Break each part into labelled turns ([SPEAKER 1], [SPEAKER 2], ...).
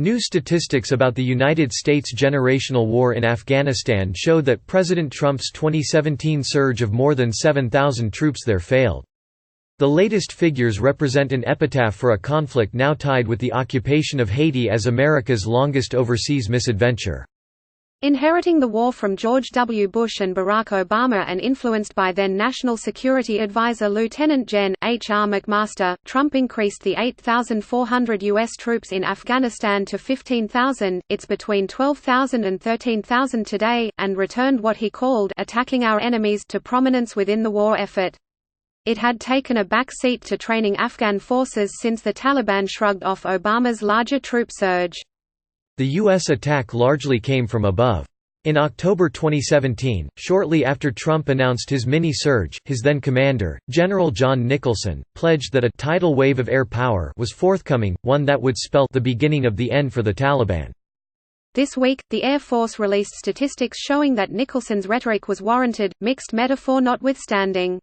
[SPEAKER 1] New statistics about the United States generational war in Afghanistan show that President Trump's 2017 surge of more than 7,000 troops there failed. The latest figures represent an epitaph for a conflict now tied with the occupation of Haiti as America's longest overseas misadventure.
[SPEAKER 2] Inheriting the war from George W. Bush and Barack Obama and influenced by then National Security Advisor Lieutenant Gen. H.R. McMaster, Trump increased the 8,400 U.S. troops in Afghanistan to 15,000, it's between 12,000 and 13,000 today, and returned what he called "attacking our enemies" to prominence within the war effort. It had taken a back seat to training Afghan forces since the Taliban shrugged off Obama's larger troop surge.
[SPEAKER 1] The U.S. attack largely came from above. In October 2017, shortly after Trump announced his mini-surge, his then commander, General John Nicholson, pledged that a tidal wave of air power was forthcoming, one that would spell the beginning of the end for the Taliban.
[SPEAKER 2] This week, the Air Force released statistics showing that Nicholson's rhetoric was warranted, mixed metaphor notwithstanding.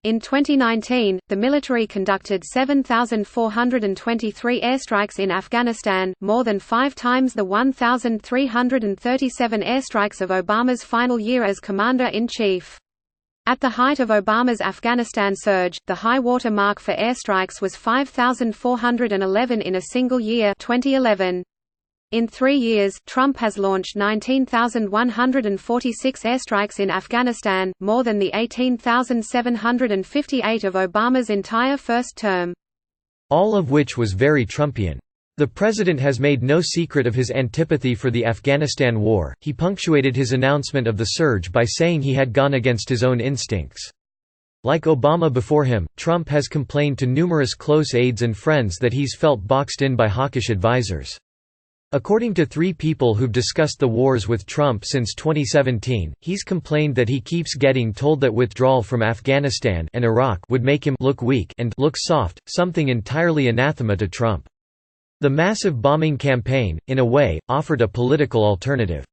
[SPEAKER 2] In 2019, the military conducted 7,423 airstrikes in Afghanistan, more than 5 times the 1,337 airstrikes of Obama's final year as Commander-in-Chief. At the height of Obama's Afghanistan surge, the high-water mark for airstrikes was 5,411 in a single year, 2011. In 3 years, Trump has launched 19,146 airstrikes in Afghanistan, more than the 18,758 of Obama's entire first term.
[SPEAKER 1] All of which was very Trumpian. The president has made no secret of his antipathy for the Afghanistan war. He punctuated his announcement of the surge by saying he had gone against his own instincts. Like Obama before him, Trump has complained to numerous close aides and friends that he's felt boxed in by hawkish advisors. According to 3 people who've discussed the wars with Trump since 2017, he's complained that he keeps getting told that withdrawal from Afghanistan and Iraq would make him look weak and look soft, something entirely anathema to Trump. The massive bombing campaign, in a way, offered a political alternative.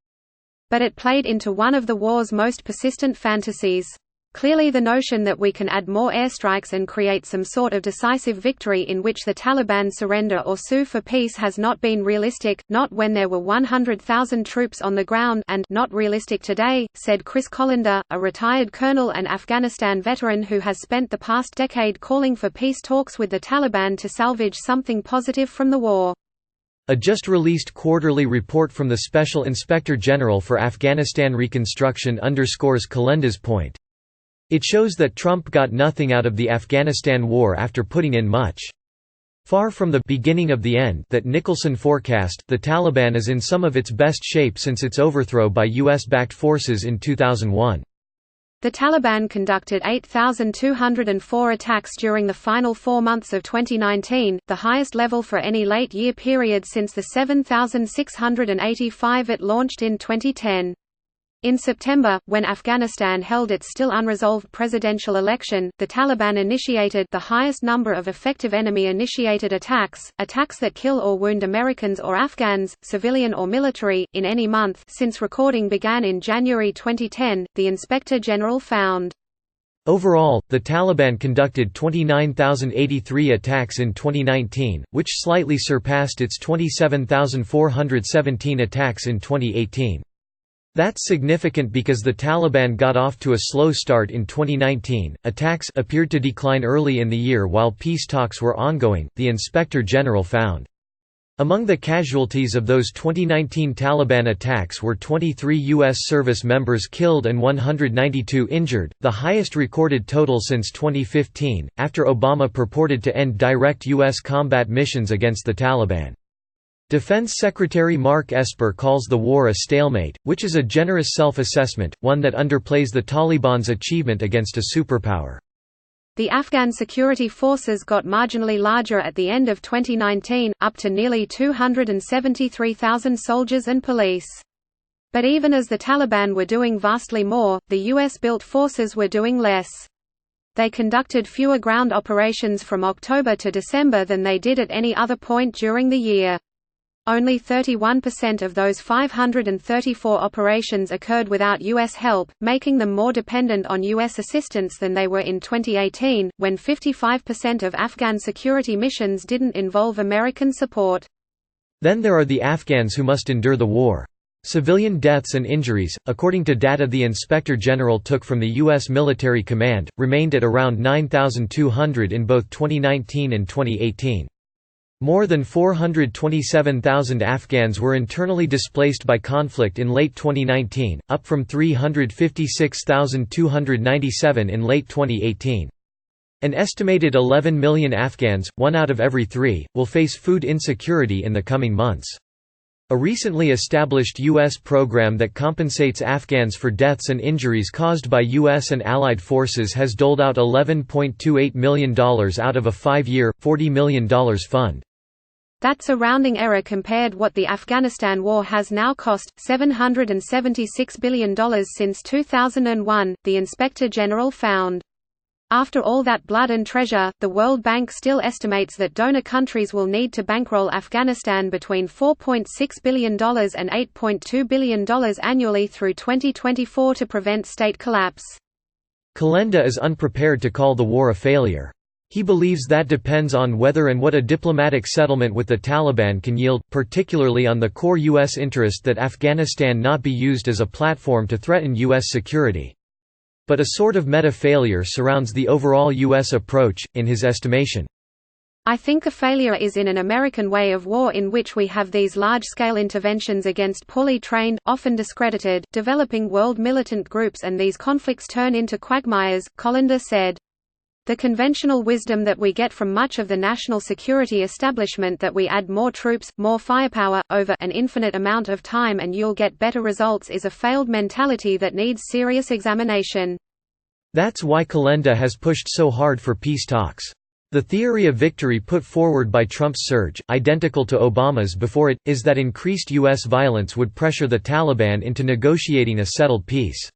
[SPEAKER 2] But it played into one of the war's most persistent fantasies. Clearly the notion that we can add more airstrikes and create some sort of decisive victory in which the Taliban surrender or sue for peace has not been realistic, not when there were 100,000 troops on the ground and not realistic today, said Chris Colander, a retired colonel and Afghanistan veteran who has spent the past decade calling for peace talks with the Taliban to salvage something positive from the war.
[SPEAKER 1] A just-released quarterly report from the Special Inspector General for Afghanistan Reconstruction underscores Colander's point. It shows that Trump got nothing out of the Afghanistan war after putting in much. Far from the beginning of the end that Nicholson forecast, the Taliban is in some of its best shape since its overthrow by US-backed forces in 2001.
[SPEAKER 2] The Taliban conducted 8,204 attacks during the final 4 months of 2019, the highest level for any late-year period since the 7,685 it launched in 2010. In September, when Afghanistan held its still unresolved presidential election, the Taliban initiated the highest number of effective enemy-initiated attacks that kill or wound Americans or Afghans, civilian or military, in any month since recording began in January 2010, the Inspector General found.
[SPEAKER 1] Overall, the Taliban conducted 29,083 attacks in 2019, which slightly surpassed its 27,417 attacks in 2018. That's significant because the Taliban got off to a slow start in 2019. Attacks appeared to decline early in the year while peace talks were ongoing, the Inspector General found. Among the casualties of those 2019 Taliban attacks were 23 U.S. service members killed and 192 injured, the highest recorded total since 2015, after Obama purported to end direct U.S. combat missions against the Taliban. Defense Secretary Mark Esper calls the war a stalemate, which is a generous self-assessment, one that underplays the Taliban's achievement against a superpower.
[SPEAKER 2] The Afghan security forces got marginally larger at the end of 2019, up to nearly 273,000 soldiers and police. But even as the Taliban were doing vastly more, the US-built forces were doing less. They conducted fewer ground operations from October to December than they did at any other point during the year. Only 31% of those 534 operations occurred without U.S. help, making them more dependent on U.S. assistance than they were in 2018, when 55% of Afghan security missions didn't involve American support.
[SPEAKER 1] Then there are the Afghans who must endure the war. Civilian deaths and injuries, according to data the Inspector General took from the U.S. Military Command, remained at around 9,200 in both 2019 and 2018. More than 427,000 Afghans were internally displaced by conflict in late 2019, up from 356,297 in late 2018. An estimated 11 million Afghans, 1 out of every 3, will face food insecurity in the coming months. A recently established U.S. program that compensates Afghans for deaths and injuries caused by U.S. and allied forces has doled out $11.28 million out of a 5-year, $40 million fund.
[SPEAKER 2] That's a rounding error compared what the Afghanistan war has now cost, $776 billion since 2001, the Inspector General found. After all that blood and treasure, the World Bank still estimates that donor countries will need to bankroll Afghanistan between $4.6 billion and $8.2 billion annually through 2024 to prevent state collapse.
[SPEAKER 1] Kalenda is unprepared to call the war a failure. He believes that depends on whether and what a diplomatic settlement with the Taliban can yield, particularly on the core U.S. interest that Afghanistan not be used as a platform to threaten U.S. security. But a sort of meta-failure surrounds the overall U.S. approach, in his estimation.
[SPEAKER 2] I think a failure is in an American way of war in which we have these large-scale interventions against poorly trained, often discredited, developing world militant groups and these conflicts turn into quagmires, Kalenda said. The conventional wisdom that we get from much of the national security establishment that we add more troops, more firepower, over an infinite amount of time and you'll get better results is a failed mentality that needs serious examination.
[SPEAKER 1] That's why Kalenda has pushed so hard for peace talks. The theory of victory put forward by Trump's surge, identical to Obama's before it, is that increased U.S. violence would pressure the Taliban into negotiating a settled peace.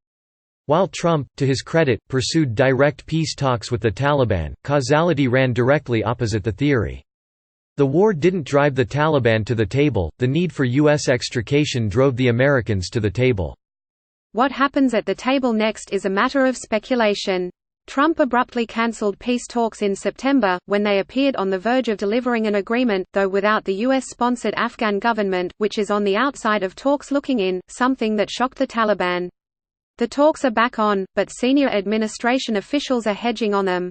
[SPEAKER 1] While Trump, to his credit, pursued direct peace talks with the Taliban, causality ran directly opposite the theory. The war didn't drive the Taliban to the table, the need for U.S. extrication drove the Americans to the table.
[SPEAKER 2] What happens at the table next is a matter of speculation. Trump abruptly cancelled peace talks in September, when they appeared on the verge of delivering an agreement, though without the U.S.-sponsored Afghan government, which is on the outside of talks looking in, something that shocked the Taliban. The talks are back on, but senior administration officials are hedging on them.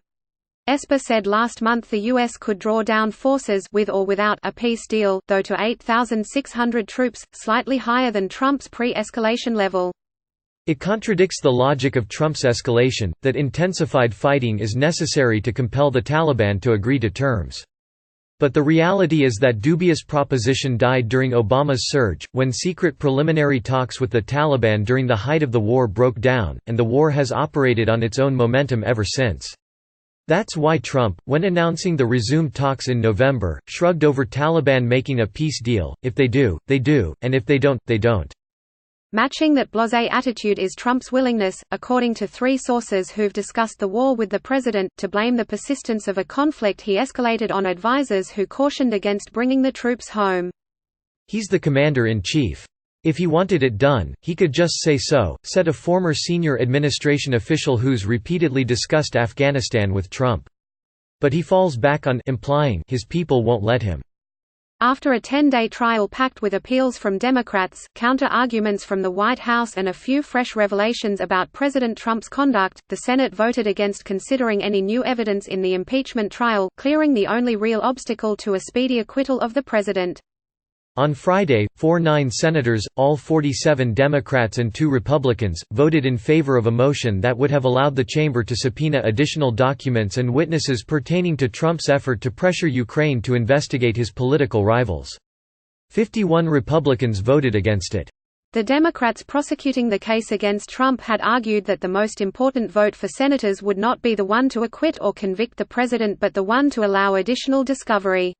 [SPEAKER 2] Esper said last month the U.S. could draw down forces with or without a peace deal, though to 8,600 troops, slightly higher than Trump's pre-escalation level.
[SPEAKER 1] It contradicts the logic of Trump's escalation, that intensified fighting is necessary to compel the Taliban to agree to terms. But the reality is that dubious proposition died during Obama's surge, when secret preliminary talks with the Taliban during the height of the war broke down, and the war has operated on its own momentum ever since. That's why Trump, when announcing the resumed talks in November, shrugged over Taliban making a peace deal. If they do, they do, and if they don't, they don't.
[SPEAKER 2] Matching that blasé attitude is Trump's willingness, according to 3 sources who've discussed the war with the president, to blame the persistence of a conflict he escalated on advisers who cautioned against bringing the troops home.
[SPEAKER 1] He's the commander-in-chief. If he wanted it done, he could just say so, said a former senior administration official who's repeatedly discussed Afghanistan with Trump. But he falls back on implying his people won't let him.
[SPEAKER 2] After a 10-day trial packed with appeals from Democrats, counter-arguments from the White House and a few fresh revelations about President Trump's conduct, the Senate voted against considering any new evidence in the impeachment trial, clearing the only real obstacle to a speedy acquittal of the president.
[SPEAKER 1] On Friday, 49 senators, all 47 Democrats and 2 Republicans, voted in favor of a motion that would have allowed the chamber to subpoena additional documents and witnesses pertaining to Trump's effort to pressure Ukraine to investigate his political rivals. 51 Republicans voted against it. The Democrats prosecuting the case against Trump had argued that the most important vote for senators would not be the one to acquit or convict the president but the one to allow additional discovery.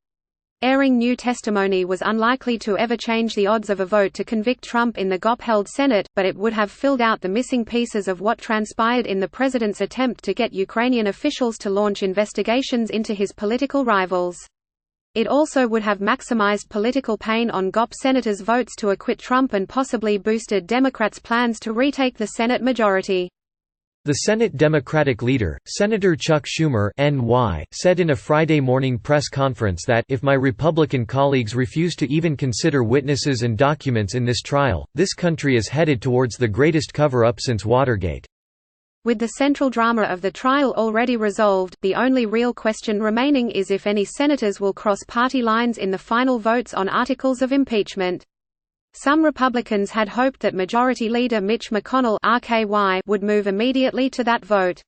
[SPEAKER 1] Airing new testimony was unlikely to ever change the odds of a vote to convict Trump in the GOP-held Senate, but it would have filled out the missing pieces of what transpired in the president's attempt to get Ukrainian officials to launch investigations into his political rivals. It also would have maximized political pain on GOP senators' votes to acquit Trump and possibly boosted Democrats' plans to retake the Senate majority. The Senate Democratic leader, Senator Chuck Schumer (NY), said in a Friday morning press conference that, "If my Republican colleagues refuse to even consider witnesses and documents in this trial, this country is headed towards the greatest cover-up since Watergate."
[SPEAKER 2] With the central drama of the trial already resolved, the only real question remaining is if any senators will cross party lines in the final votes on articles of impeachment. Some Republicans had hoped that Majority Leader Mitch McConnell (RKY) would move immediately to that vote.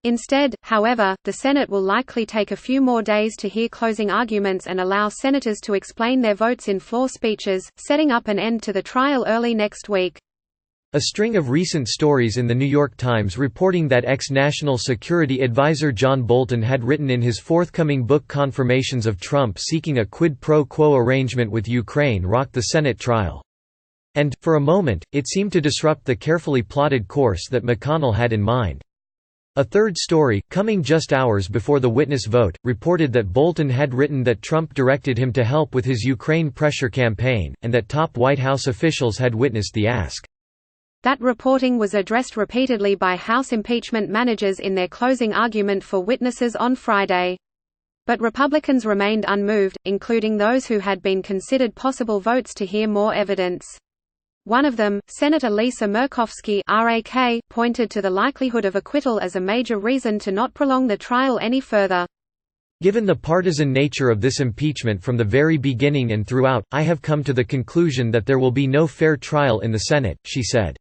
[SPEAKER 2] Instead, however, the Senate will likely take a few more days to hear closing arguments and allow senators to explain their votes in floor speeches, setting up an end to the trial early next week.
[SPEAKER 1] A string of recent stories in The New York Times reporting that ex-National Security Advisor John Bolton had written in his forthcoming book Confirmations of Trump seeking a quid pro quo arrangement with Ukraine rocked the Senate trial. And, for a moment, it seemed to disrupt the carefully plotted course that McConnell had in mind. A third story, coming just hours before the witness vote, reported that Bolton had written that Trump directed him to help with his Ukraine pressure campaign, and that top White House officials had witnessed the ask.
[SPEAKER 2] That reporting was addressed repeatedly by House impeachment managers in their closing argument for witnesses on Friday. But Republicans remained unmoved, including those who had been considered possible votes to hear more evidence. One of them, Senator Lisa Murkowski (RAK), pointed to the likelihood of acquittal as a major reason to not prolong the trial any further.
[SPEAKER 1] "Given the partisan nature of this impeachment from the very beginning and throughout, I have come to the conclusion that there will be no fair trial in the Senate," she said.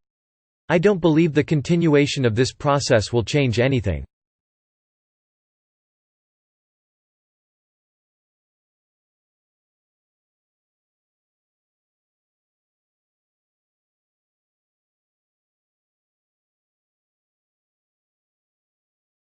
[SPEAKER 1] "I don't believe the continuation of this process will change anything.